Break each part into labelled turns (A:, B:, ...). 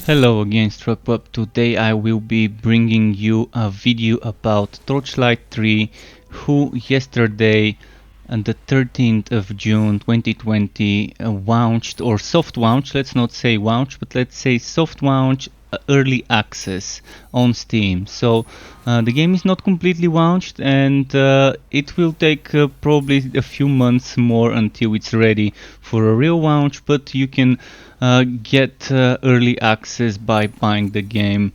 A: Hello again, Struckpub. Today I will be bringing you a video about Torchlight 3, who yesterday on the 13th of June 2020 launched, or soft launch, let's not say launch, but let's say soft launch early access on Steam. So the game is not completely launched, and it will take probably a few months more until it's ready for a real launch, but you can get early access by buying the game,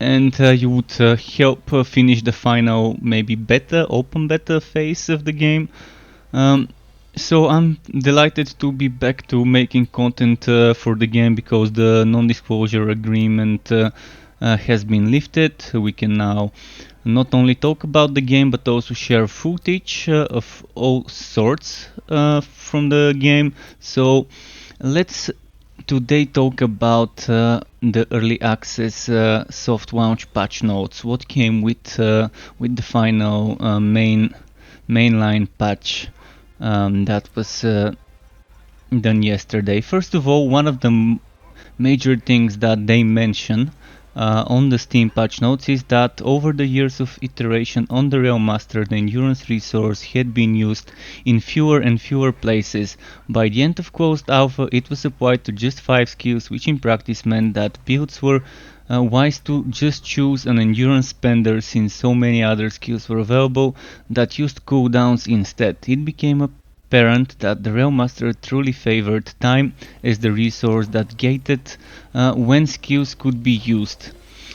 A: and you would help finish the final, maybe beta, open beta phase of the game. um, so I'm delighted to be back to making content for the game, because the non-disclosure agreement has been lifted. We can now not only talk about the game but also share footage of all sorts from the game. So let's today talk about the early access soft launch patch notes. What came with the final mainline patch that was done yesterday. First of all, one of the major things that they mention on the Steam patch notes is that over the years of iteration on the Realm Master, the endurance resource had been used in fewer and fewer places. By the end of closed alpha, it was applied to just 5 skills, which in practice meant that builds were wise to just choose an endurance spender, since so many other skills were available that used cooldowns instead. It became apparent that the Realm Master truly favored time as the resource that gated when skills could be used.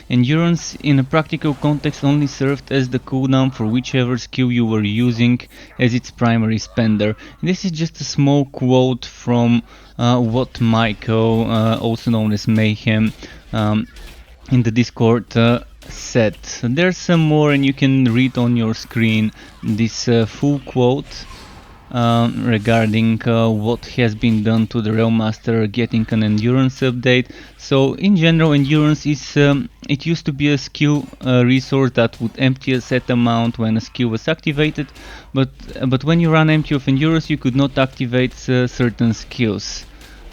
A: Endurance in a practical context only served as the cooldown for whichever skill you were using as its primary spender. This is just a small quote from what Michael, also known as Mayhem, in the Discord said. There's some more, and you can read on your screen this full quote regarding what has been done to the Realm Master getting an endurance update. So in general, endurance is it used to be a skill resource that would empty a set amount when a skill was activated, but when you run empty of endurance, you could not activate certain skills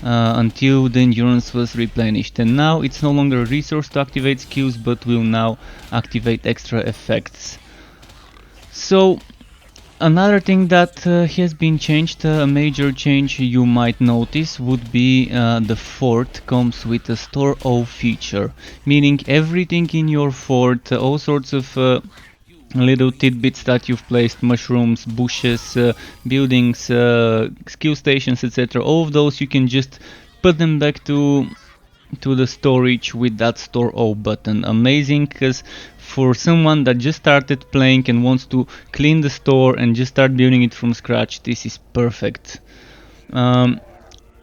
A: until the endurance was replenished. And now it's no longer a resource to activate skills, but will now activate extra effects. So another thing that has been changed, a major change you might notice, would be the fort comes with a store all feature, meaning everything in your fort, all sorts of little tidbits that you've placed, mushrooms, bushes, buildings, skill stations, etc. All of those you can just put them back to the storage with that store all button. Amazing, because for someone that just started playing and wants to clean the store and just start building it from scratch, this is perfect.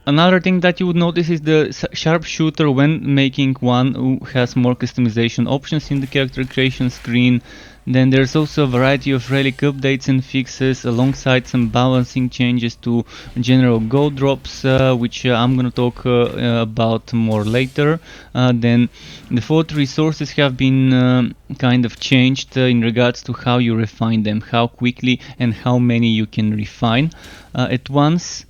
A: Another thing that you would notice is the sharpshooter when making one, who has more customization options in the character creation screen. Then there's also a variety of relic updates and fixes, alongside some balancing changes to general gold drops, which I'm gonna talk about more later. Then the fort resources have been kind of changed in regards to how you refine them, how quickly and how many you can refine at once.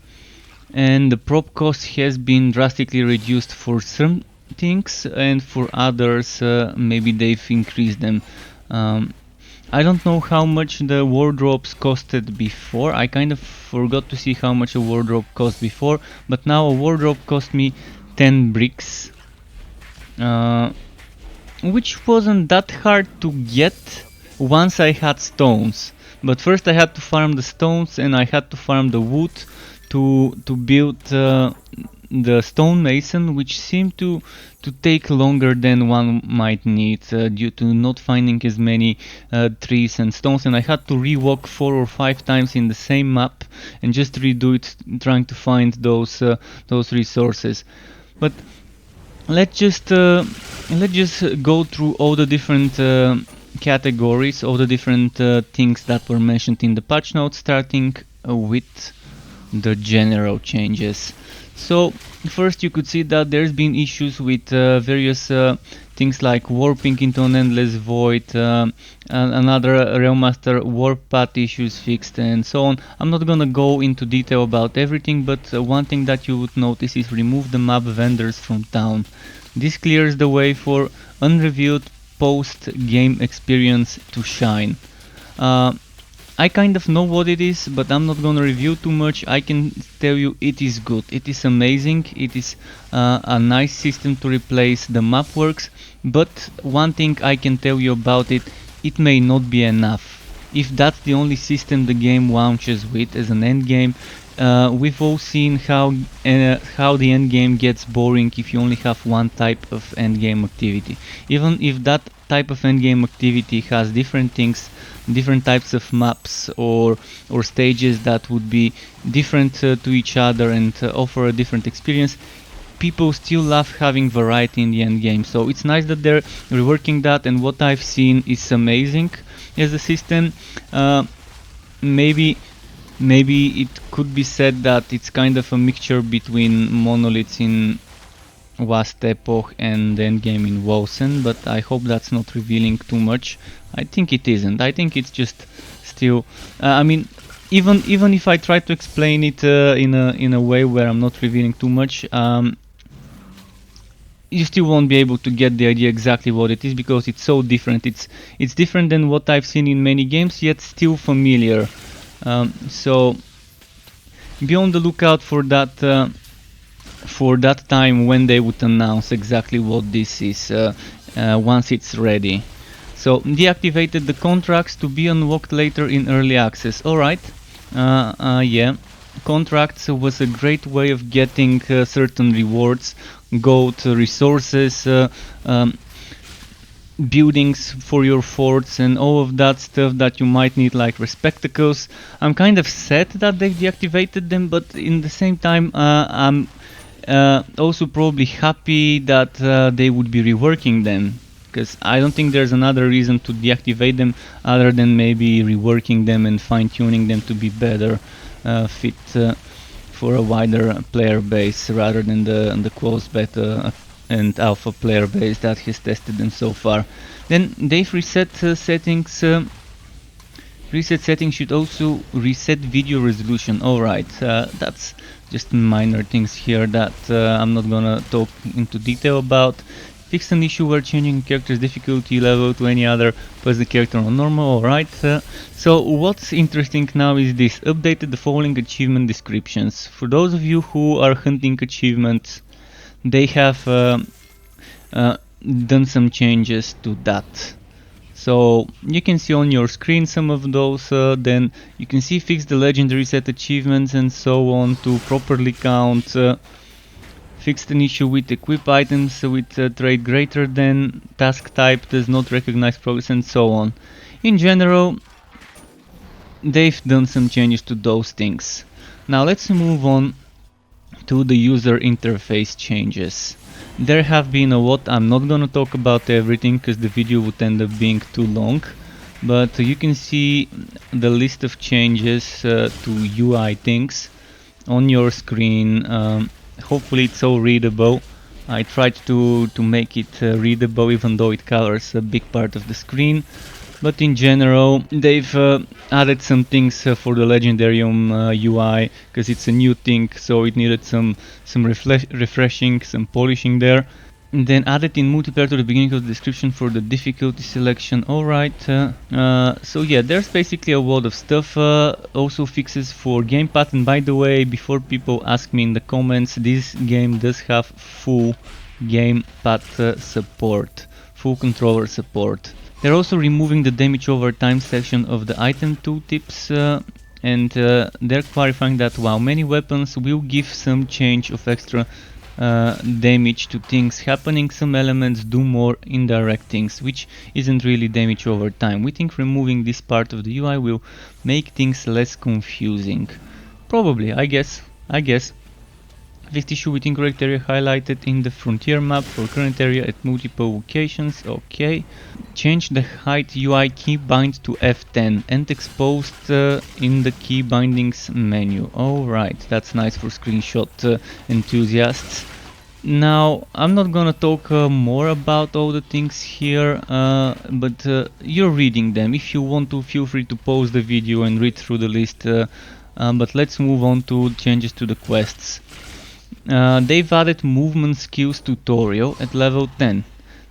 A: And the prop cost has been drastically reduced for some things, and for others maybe they've increased them. I don't know how much the wardrobes costed before. I kind of forgot to see how much a wardrobe cost before, but now a wardrobe cost me 10 bricks, which wasn't that hard to get once I had stones. But first I had to farm the stones, and I had to farm the wood to build the stonemason, which seemed to take longer than one might need due to not finding as many trees and stones, and I had to rewalk 4 or 5 times in the same map and just redo it, trying to find those resources. But let's just go through all the different categories, all the different things that were mentioned in the patch notes, starting with the general changes. So first you could see that there's been issues with various things like warping into an endless void, another Realm Master warp path issues fixed, and so on. I'm not gonna go into detail about everything, but one thing that you would notice is remove the map vendors from town. This clears the way for unreviewed post-game experience to shine. I kind of know what it is, but I'm not gonna review too much. I can tell you it is good. It is amazing. It is a nice system to replace the map works, but one thing I can tell you about it, it may not be enough. If that's the only system the game launches with as an endgame, we've all seen how the endgame gets boring if you only have one type of endgame activity. Even if that type of endgame activity has different things, different types of maps or stages that would be different to each other and offer a different experience, people still love having variety in the end game. So it's nice that they're reworking that, and what I've seen is amazing as a system. Maybe it could be said that it's kind of a mixture between monoliths in Vast Epoch and the endgame in Wolsen, but I hope that's not revealing too much. I think it isn't. I think it's just still. I mean, even if I try to explain it in a way where I'm not revealing too much, you still won't be able to get the idea exactly what it is, because it's so different. It's different than what I've seen in many games, yet still familiar. So be on the lookout for that. For that time when they would announce exactly what this is once it's ready. So deactivated the contracts to be unlocked later in early access. Alright, yeah, contracts was a great way of getting certain rewards, gold, resources, buildings for your forts and all of that stuff that you might need, like respectacles. I'm kind of sad that they've deactivated them, but in the same time I'm also probably happy that they would be reworking them, because I don't think there's another reason to deactivate them other than maybe reworking them and fine-tuning them to be better fit for a wider player base rather than the closed beta and alpha player base that has tested them so far. Then they've reset settings. Reset settings should also reset video resolution. Alright, that's just minor things here that I'm not gonna talk into detail about. Fixed an issue where changing character's difficulty level to any other plus the character on normal. Alright, so what's interesting now is this: updated the following achievement descriptions. For those of you who are hunting achievements, they have done some changes to that. So you can see on your screen some of those. Then you can see fix the legendary set achievements and so on to properly count. Fixed an issue with equip items with trade greater than, task type does not recognize progress, and so on. In general, they've done some changes to those things. Now let's move on to the user interface changes. There have been a lot. I'm not gonna talk about everything because the video would end up being too long, but you can see the list of changes to UI things on your screen. Hopefully it's all readable. I tried to make it readable, even though it covers a big part of the screen. But in general, they've added some things for the Legendarium UI, because it's a new thing, so it needed some refreshing, some polishing there. And then added in multiplayer to the beginning of the description for the difficulty selection. Alright, so yeah, there's basically a lot of stuff. Also fixes for gamepad, and by the way, before people ask me in the comments, this game does have full gamepad support, full controller support. They're also removing the damage over time section of the item tooltips, and they're clarifying that while many weapons will give some change of extra damage to things happening, some elements do more indirect things, which isn't really damage over time. We think removing this part of the UI will make things less confusing. Probably, I guess. Fixed issue with incorrect area highlighted in the frontier map for current area at multiple locations. Okay. Change the height UI key bind to F10 and exposed in the key bindings menu. Alright, that's nice for screenshot enthusiasts. Now, I'm not gonna talk more about all the things here, but you're reading them. If you want to, feel free to pause the video and read through the list. But let's move on to changes to the quests. They've added movement skills tutorial at level 10.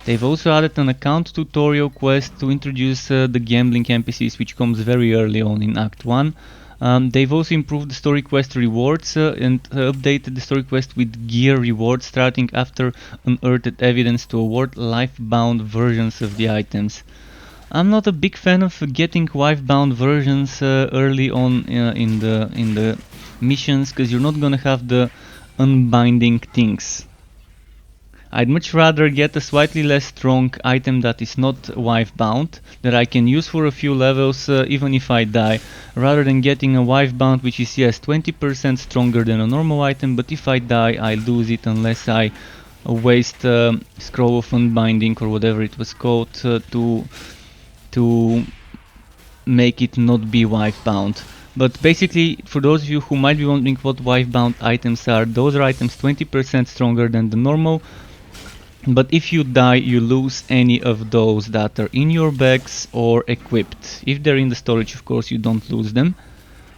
A: They've also added an account tutorial quest to introduce the gambling NPCs, which comes very early on in Act 1. They've also improved the story quest rewards and updated the story quest with gear rewards starting after unearthed evidence to award life-bound versions of the items. I'm not a big fan of getting wife-bound versions early on in the missions, because you're not gonna have the unbinding things. I'd much rather get a slightly less strong item that is not wife-bound, that I can use for a few levels even if I die, rather than getting a wife-bound which is, yes, 20% stronger than a normal item, but if I die I lose it unless I waste Scroll of Unbinding or whatever it was called to make it not be wife-bound. But basically, for those of you who might be wondering what wife-bound items are, those are items 20% stronger than the normal. But if you die, you lose any of those that are in your bags or equipped. If they're in the storage, of course, you don't lose them.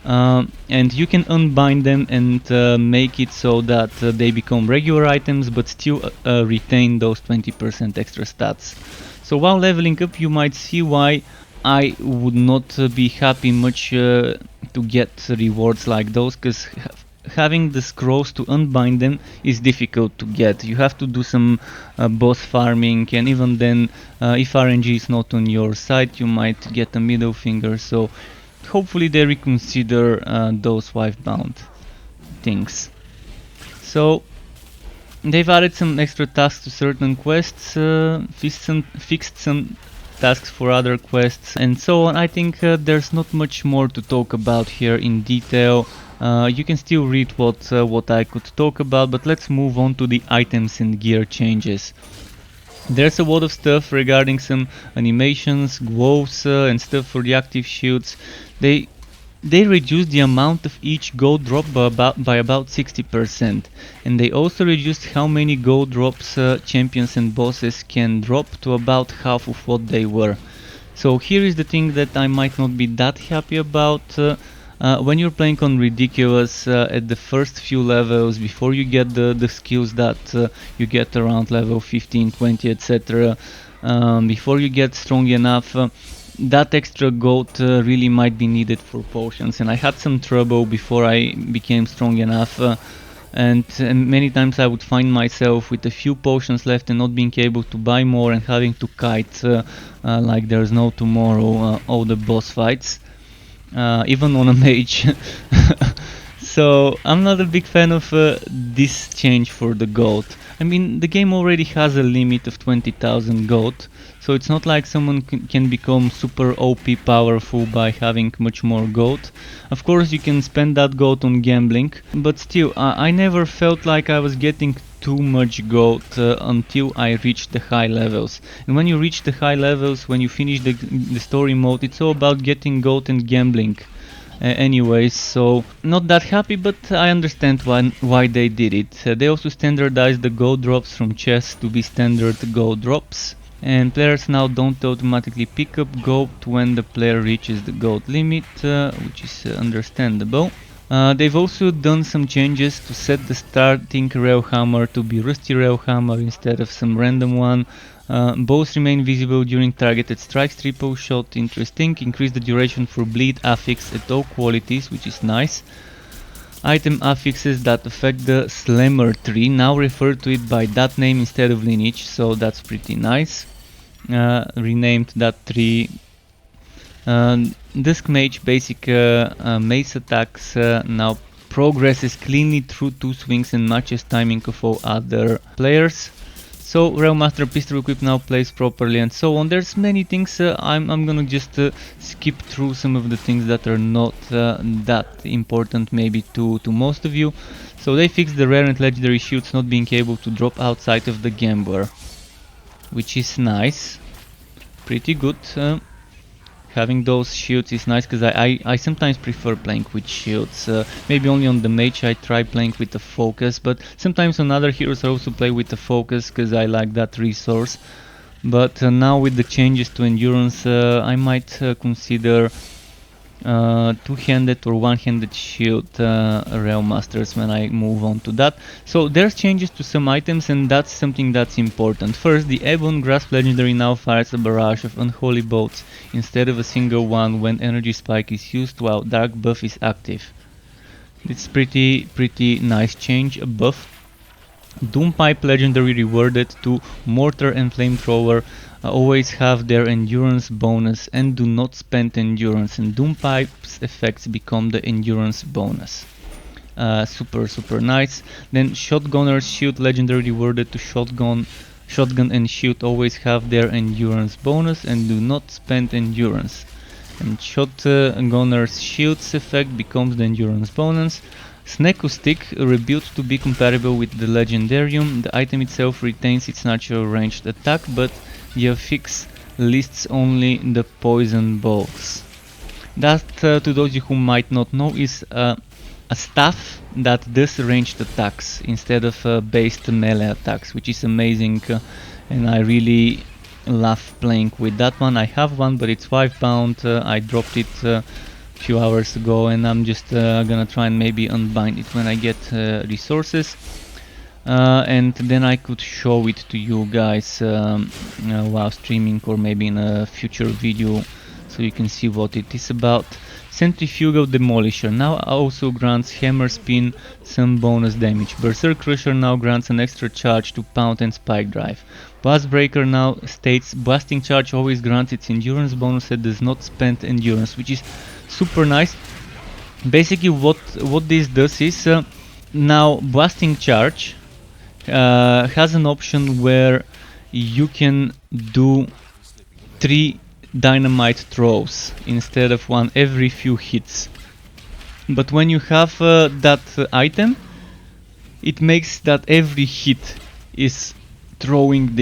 A: And you can unbind them and make it so that they become regular items, but still retain those 20% extra stats. So while leveling up, you might see why I would not be happy much to get rewards like those, because having the scrolls to unbind them is difficult to get. You have to do some boss farming, and even then if RNG is not on your side you might get a middle finger, so hopefully they reconsider those wife-bound things. So they've added some extra tasks to certain quests, fixed some tasks for other quests and so on. I think there's not much more to talk about here in detail. You can still read what I could talk about, but let's move on to the items and gear changes. There's a lot of stuff regarding some animations, glows and stuff for the active shields. They reduced the amount of each gold drop by about 60%, and they also reduced how many gold drops champions and bosses can drop to about half of what they were. So here is the thing that I might not be that happy about. When you're playing on Ridiculous at the first few levels, before you get the skills that you get around level 15, 20, etc., before you get strong enough, that extra gold really might be needed for potions, and I had some trouble before I became strong enough, and many times I would find myself with a few potions left and not being able to buy more and having to kite like there's no tomorrow all the boss fights. Even on a mage. So I'm not a big fan of this change for the gold. I mean, the game already has a limit of 20,000 gold, so it's not like someone can become super OP powerful by having much more gold. Of course you can spend that gold on gambling, but still I never felt like I was getting too much gold until I reached the high levels. And when you reach the high levels, when you finish the story mode, it's all about getting gold and gambling. Anyways, so not that happy, but I understand why they did it. They also standardized the gold drops from chests to be standard gold drops, and players now don't automatically pick up gold when the player reaches the gold limit, which is understandable. They've also done some changes to set the starting railhammer to be rusty railhammer instead of some random one. Both remain visible during targeted strikes, triple shot, interesting. Increase the duration for bleed affix at all qualities, which is nice. Item affixes that affect the slammer tree now refer to it by that name instead of lineage, so that's pretty nice. Renamed that tree. Disc Mage basic mace attacks now progresses cleanly through 2 swings and matches timing of all other players. So Railmaster pistol equip now plays properly and so on. There's many things. I'm gonna just skip through some of the things that are not that important maybe to most of you. So they fixed the rare and legendary shields not being able to drop outside of the gambler, which is nice, pretty good. Having those shields is nice, because I sometimes prefer playing with shields. Maybe only on the mage I try playing with the focus, but sometimes on other heroes I also play with the focus because I like that resource. But now with the changes to endurance I might consider two-handed or one-handed shield Realm Masters when I move on to that. So there's changes to some items, and that's something that's important. First, the Ebon Grasp legendary now fires a barrage of unholy bolts instead of a single one when energy spike is used while dark buff is active. It's pretty nice change, a buff. Doompipe legendary rewarded to Mortar and Flamethrower always have their endurance bonus and do not spend endurance, and Doompipe's effects become the endurance bonus. Super nice. Then Shotgunner's Shield legendary rewarded to Shotgun and Shield always have their endurance bonus and do not spend endurance. And Shotgunner's Shield's effect becomes the endurance bonus. Sneko Stick rebuilt to be compatible with the Legendarium. The item itself retains its natural ranged attack, but the affix lists only the poison balls. That, to those of you who might not know, is a staff that does ranged attacks instead of based melee attacks, which is amazing, and I really love playing with that one. I have one, but it's 5 bound. I dropped it few hours ago, and I'm just gonna try and maybe unbind it when I get resources, and then I could show it to you guys while streaming, or maybe in a future video, so you can see what it is about. Centrifugal Demolisher now also grants Hammer Spin some bonus damage. Berserk Crusher now grants an extra charge to Pound and Spike Drive. Blast Breaker now states Blasting Charge always grants its endurance bonus and does not spend endurance, which is super nice. Basically what this does is now Blasting Charge has an option where you can do 3 dynamite throws instead of 1 every few hits. But when you have that item, it makes that every hit is throwing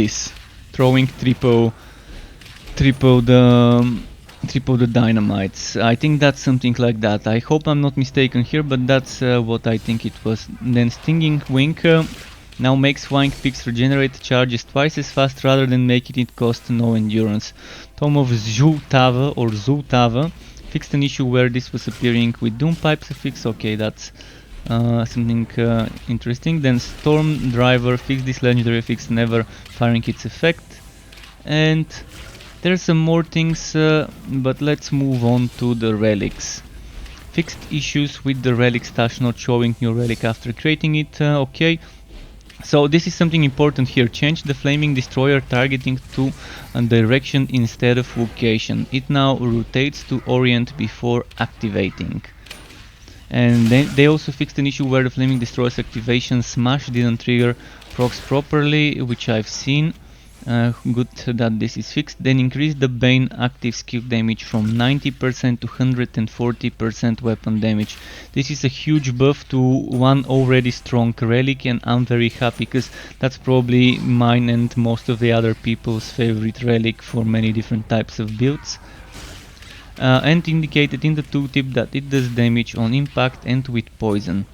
A: triple the dynamites. I think that's something like that. I hope I'm not mistaken here, but that's what I think it was. Then Stinging Wing now makes flying pigs regenerate charges twice as fast rather than making it cost no endurance. Tome of Zultava fixed an issue where this was appearing with Doompipe's affix. Okay, that's something interesting. Then Storm Driver fixed this legendary affix, never firing its effect. And there's some more things, but let's move on to the relics. Fixed issues with the relic stash not showing new relic after creating it. Okay. So this is something important here. Change the Flaming Destroyer targeting to a direction instead of location. It now rotates to orient before activating. And then they also fixed an issue where the Flaming Destroyer's activation smash didn't trigger procs properly, which I've seen. Good that this is fixed. Then increase the Bane active skill damage from 90% to 140% weapon damage. This is a huge buff to one already strong relic, and I'm very happy because that's probably mine and most of the other people's favorite relic for many different types of builds. And indicated in the tooltip that it does damage on impact and with poison.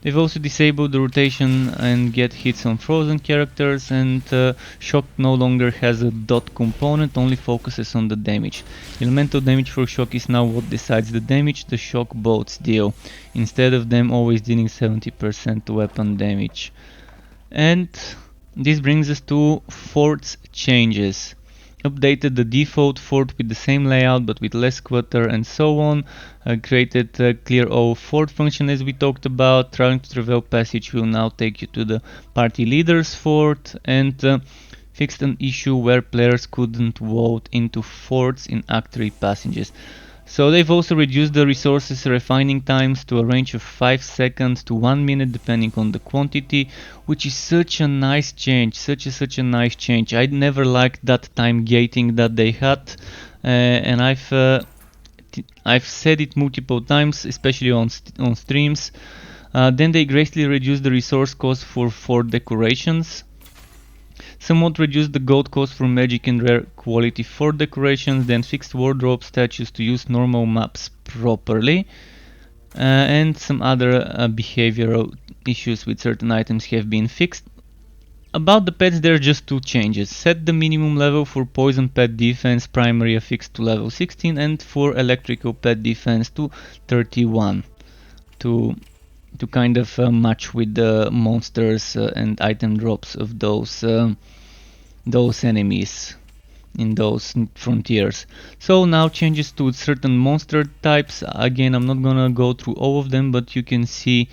A: They've also disabled the rotation and get hits on frozen characters, and shock no longer has a dot component, only focuses on the damage. Elemental damage for shock is now what decides the damage the shock bolts deal, instead of them always dealing 70% weapon damage. And this brings us to forts changes. Updated the default fort with the same layout but with less clutter and so on. Created clear all fort function as we talked about. Traveling to Travel Passage will now take you to the party leader's fort, and fixed an issue where players couldn't vote into forts in Act 3 passages. So they've also reduced the resources refining times to a range of 5 seconds to 1 minute depending on the quantity, which is such a nice change, such a nice change. I'd never liked that time gating that they had, and I've said it multiple times, especially on streams. Then they greatly reduced the resource cost for fort decorations. Somewhat reduced the gold cost for magic and rare quality fort decorations, then fixed wardrobe statues to use normal maps properly, and some other behavioral issues with certain items have been fixed. About the pets, there are just two changes. Set the minimum level for poison pet defense primary affixed to level 16 and for electrical pet defense to 31 to kind of match with the monsters and item drops of those enemies in those frontiers. So now changes to certain monster types. Again, I'm not gonna go through all of them, but you can see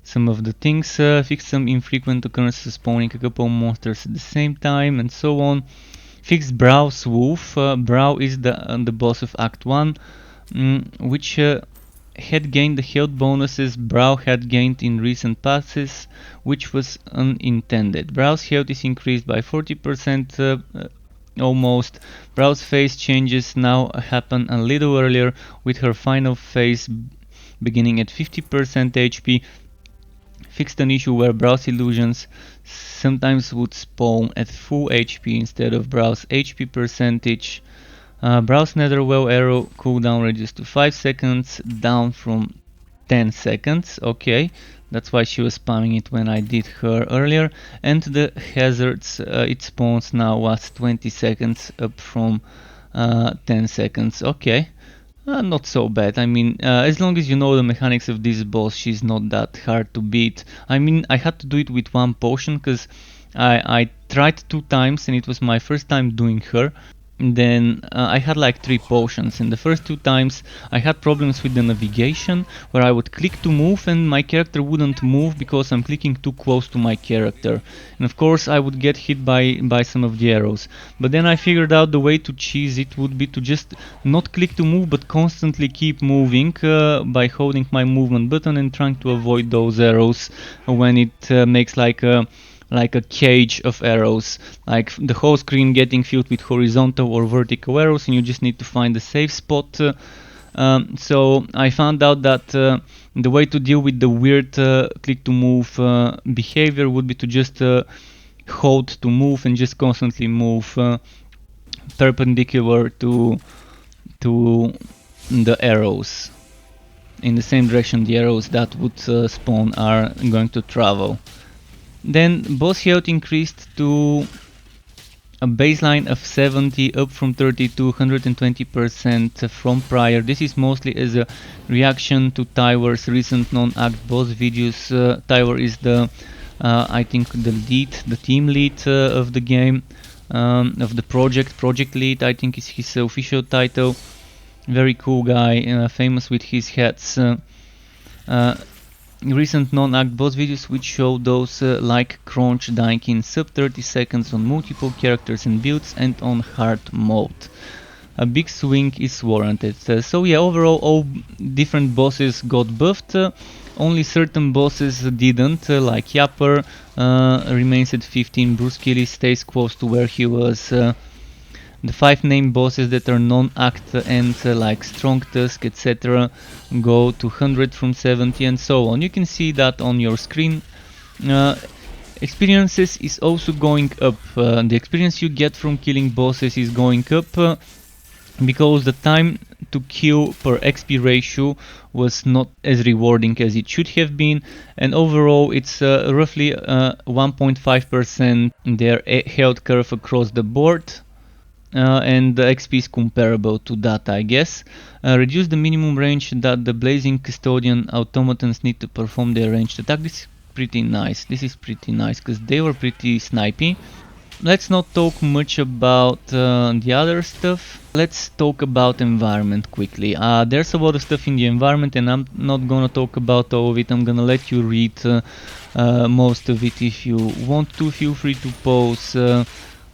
A: some of the things. Fix some infrequent occurrences spawning a couple monsters at the same time and so on. Fix Brow's Wolf. Brow is the boss of Act 1, which had gained the health bonuses Brow had gained in recent passes, which was unintended. Brow's health is increased by 40% almost. Brow's phase changes now happen a little earlier, with her final phase beginning at 50% HP. Fixed an issue where Brow's illusions sometimes would spawn at full HP instead of Brow's HP percentage. Brow's Netherwell arrow cooldown reduced to 5 seconds, down from 10 seconds. Okay, that's why she was spamming it when I did her earlier. And the hazards, it spawns now was 20 seconds, up from 10 seconds. Okay. Not so bad. I mean, as long as you know the mechanics of this boss, she's not that hard to beat. I mean, I had to do it with one potion because I tried 2 times and it was my first time doing her. Then I had like 3 potions, and the first 2 times I had problems with the navigation, where I would click to move and my character wouldn't move because I'm clicking too close to my character, and of course I would get hit by some of the arrows. But then I figured out the way to cheese it would be to just not click to move but constantly keep moving by holding my movement button and trying to avoid those arrows when it makes like a cage of arrows, like the whole screen getting filled with horizontal or vertical arrows, and you just need to find a safe spot. So I found out that the way to deal with the weird click to move behavior would be to just hold to move and just constantly move perpendicular to the arrows, in the same direction the arrows that would spawn are going to travel. Then boss health increased to a baseline of 70, up from 30 to 120% from prior. This is mostly as a reaction to Tywer's recent non-act boss videos. Tywer is the I think the team lead of the game, of the project lead, I think is his official title. Very cool guy, famous with his hats. Recent non-act boss videos which show those like Crunch dying in sub 30 seconds on multiple characters and builds and on hard mode. A big swing is warranted. So yeah, overall all different bosses got buffed. Only certain bosses didn't, like Yapper remains at 15, Bruce Kelly stays close to where he was. The 5 named bosses that are non-act and like Strong Tusk, etc. go to 100 from 70 and so on. You can see that on your screen. Experiences is also going up. The experience you get from killing bosses is going up because the time to kill per XP ratio was not as rewarding as it should have been, and overall it's roughly 1.5% their health curve across the board. And the XP is comparable to that, I guess. Reduce the minimum range that the Blazing Custodian automatons need to perform their ranged attack. This is pretty nice. This is pretty nice because they were pretty snipey. Let's not talk much about the other stuff. Let's talk about environment quickly. There's a lot of stuff in the environment and I'm not gonna talk about all of it. I'm gonna let you read most of it. If you want to, feel free to pause.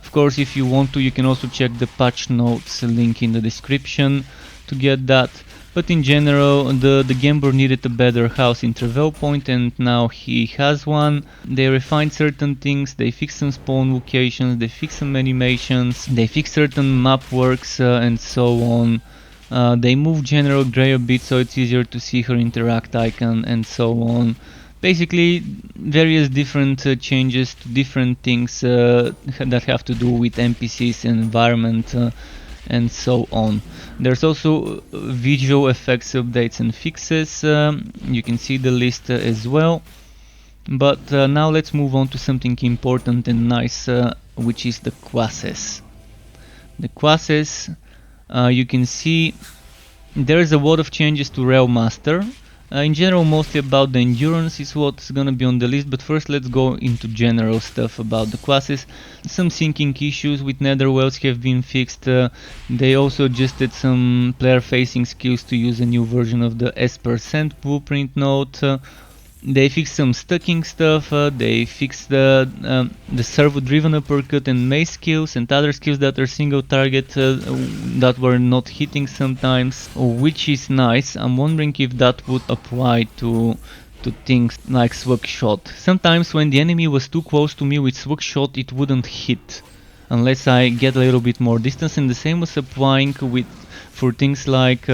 A: Of course, if you want to, you can also check the patch notes link in the description to get that. But in general, the Gambler needed a better house interval point and now he has one. They refined certain things, they fixed some spawn locations, they fixed some animations, they fixed certain map works and so on. They moved General Grey a bit so it's easier to see her interact icon and so on. Basically, various different changes to different things that have to do with NPCs and environment and so on. There's also visual effects updates and fixes. You can see the list as well. But now let's move on to something important and nice, which is the classes. The classes, you can see there is a lot of changes to Realm Master. In general, mostly about the endurance is what's gonna be on the list, but first let's go into general stuff about the classes. Some syncing issues with Netherworlds have been fixed. They also adjusted some player-facing skills to use a new version of the S% blueprint note. They fixed some stacking stuff, they fixed the servo-driven uppercut and mace skills and other skills that are single target that were not hitting sometimes, which is nice. I'm wondering if that would apply to things like swag shot. Sometimes when the enemy was too close to me with swag shot, it wouldn't hit unless I get a little bit more distance, and the same was applying for things like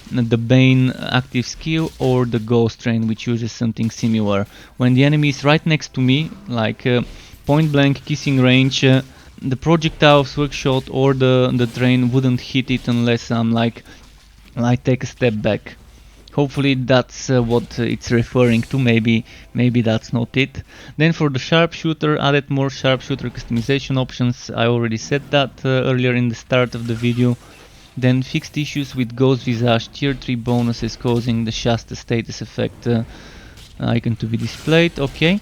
A: the Bane active skill or the Ghost Train, which uses something similar. When the enemy is right next to me, like point blank kissing range, the projectile swag shot or the train wouldn't hit it unless I'm like I take a step back. Hopefully that's what it's referring to. Maybe that's not it. Then for the sharpshooter, added more sharpshooter customization options. I already said that earlier in the start of the video. Then fixed issues with Ghost Visage tier 3 bonuses causing the Shasta status effect icon to be displayed, okay.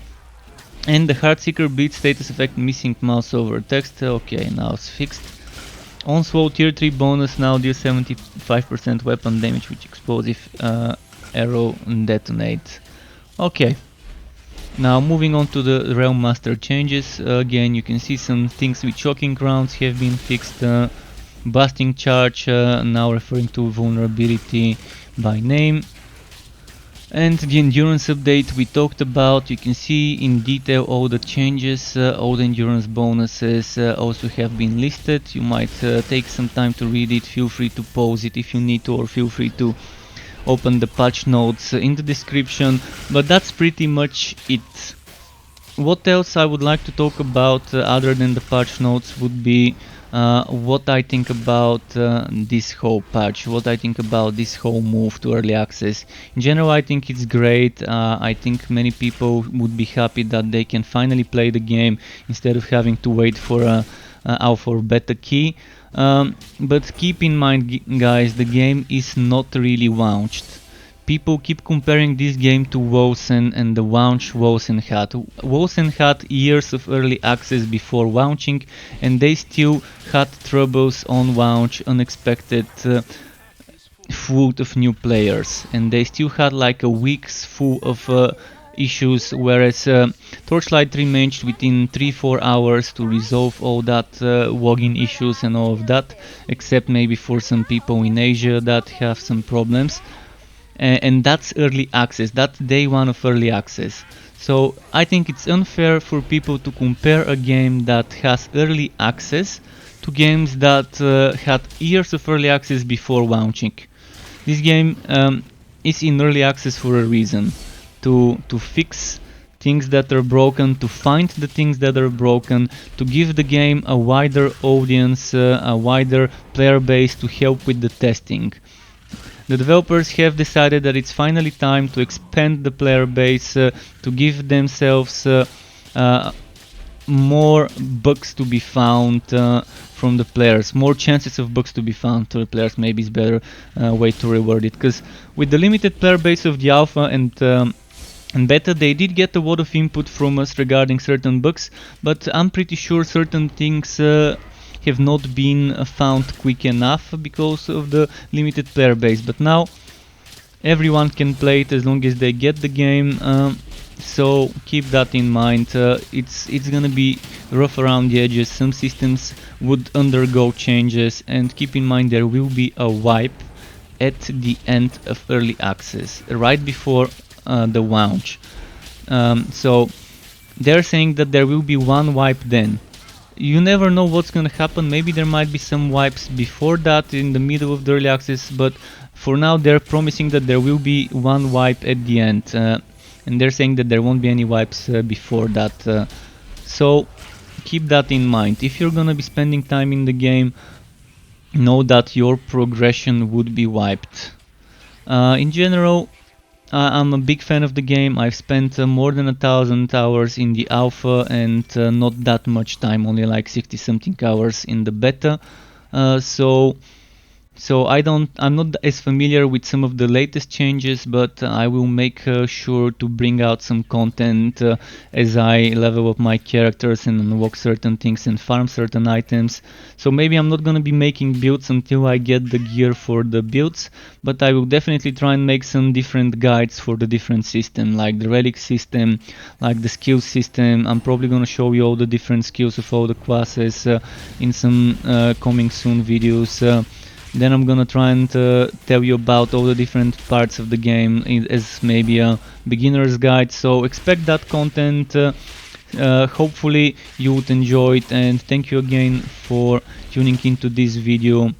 A: And the Heartseeker Bleed status effect missing mouse over text, okay, now it's fixed. Onslaught tier 3 bonus now deals 75% weapon damage with explosive arrow detonate. Okay. Now moving on to the Realm Master changes, again you can see some things with shocking rounds have been fixed. Busting charge, now referring to vulnerability by name. And the endurance update we talked about, you can see in detail all the changes, all the endurance bonuses also have been listed. You might take some time to read it, feel free to pause it if you need to, or feel free to open the patch notes in the description, but that's pretty much it. What else I would like to talk about other than the patch notes would be what I think about this whole patch, what I think about this whole move to early access. In general, I think it's great. I think many people would be happy that they can finally play the game instead of having to wait for a alpha or beta key. But keep in mind, guys, the game is not really launched. People keep comparing this game to Wolsen and the launch Wolsen had. Wolsen had years of early access before launching, and they still had troubles on launch, unexpected flood of new players, and they still had like a week's full of issues, whereas Torchlight 3 managed within 3-4 hours to resolve all that login issues and all of that, except maybe for some people in Asia that have some problems. And that's early access, that's day one of early access. So I think it's unfair for people to compare a game that has early access to games that had years of early access before launching. This game is in early access for a reason, to fix things that are broken, to find the things that are broken, to give the game a wider audience, a wider player base to help with the testing. The developers have decided that it's finally time to expand the player base, to give themselves more bugs to be found from the players, more chances of bugs to be found to the players, maybe is better way to reword it, because with the limited player base of the alpha and beta, they did get a lot of input from us regarding certain bugs, but I'm pretty sure certain things have not been found quick enough because of the limited player base. But now everyone can play it as long as they get the game, so keep that in mind. It's gonna be rough around the edges, some systems would undergo changes, and keep in mind there will be a wipe at the end of early access, right before the launch. So they're saying that there will be one wipe then. You never know what's gonna happen, maybe there might be some wipes before that in the middle of the early access, but for now they're promising that there will be one wipe at the end, and they're saying that there won't be any wipes before that, so keep that in mind. If you're gonna be spending time in the game, know that your progression would be wiped. In general, I'm a big fan of the game. I've spent more than 1,000 hours in the alpha and not that much time, only like 60 something hours in the beta. So I'm not as familiar with some of the latest changes, but I will make sure to bring out some content as I level up my characters and unlock certain things and farm certain items. So maybe I'm not gonna be making builds until I get the gear for the builds, but I will definitely try and make some different guides for the different system, like the relic system, like the skill system. I'm probably gonna show you all the different skills of all the classes in some coming soon videos. Then I'm gonna try and tell you about all the different parts of the game as maybe a beginner's guide. So expect that content. Hopefully you would enjoy it, and thank you again for tuning into this video.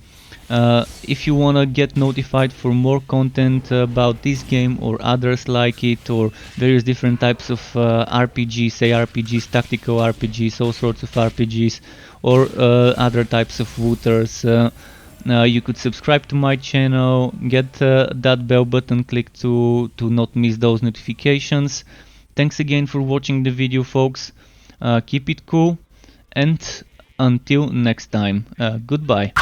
A: If you wanna get notified for more content about this game or others like it, or various different types of RPGs, say RPGs, tactical RPGs, all sorts of RPGs, or other types of wooters, you could subscribe to my channel, get that bell button clicked to not miss those notifications. Thanks again for watching the video, folks. Keep it cool, and until next time, goodbye.